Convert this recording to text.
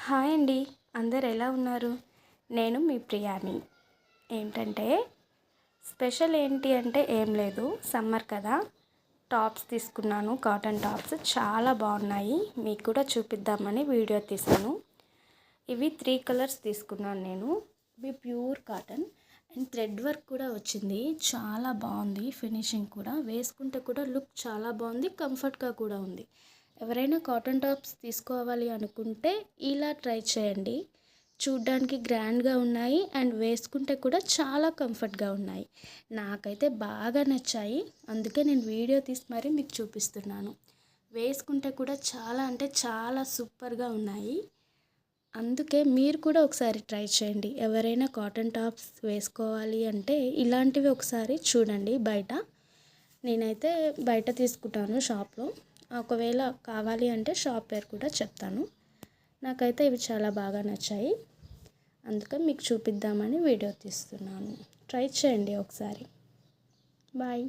Hi అండి. అందరు ఎలా ఉన్నారు? నేను మీ ప్రియాని. ఏంటంటే స్పెషల్ ఏంటి అంటే ఏం లేదు, సమ్మర్ కదా. టాప్స్ తీసుకున్నాను, కాటన్ టాప్స్ చాలా బాగున్నాయి. మీకు కూడా చూపిద్దామని వీడియో తీసాను. ఇవి 3 కలర్స్ తీసుకున్నాను నేను. ఇవి pure cotton and thread work కూడా వచ్చింది. చాలా బాగుంది. ఫినిషింగ్ కూడా వేసుకుంటే కూడా లుక్ చాలా బాగుంది, కంఫర్ట్గా కూడా ఉంది. ఎవరైనా కాటన్ టాప్స్ తీసుకోవాలి అనుకుంటే ఇలా ట్రై చేయండి. చూడ్డానికి గ్రాండ్గా ఉన్నాయి అండ్ వేసుకుంటే కూడా చాలా కంఫర్ట్గా ఉన్నాయి. నాకైతే బాగా నచ్చాయి, అందుకే నేను వీడియో తీసి మరీ మీకు చూపిస్తున్నాను. వేసుకుంటే కూడా చాలా అంటే చాలా సూపర్గా ఉన్నాయి. అందుకే మీరు కూడా ఒకసారి ట్రై చేయండి. ఎవరైనా కాటన్ టాప్స్ వేసుకోవాలి అంటే ఇలాంటివి ఒకసారి చూడండి. నేనైతే బయట తీసుకుంటాను షాప్లో. ఒకవేళ కావాలి అంటే షాప్ పేరు కూడా చెప్తాను. నాకైతే ఇవి చాలా బాగా నచ్చాయి, అందుకే మీకు చూపిద్దామని వీడియో తీస్తున్నాను. ట్రై చేయండి ఒకసారి. బాయ్.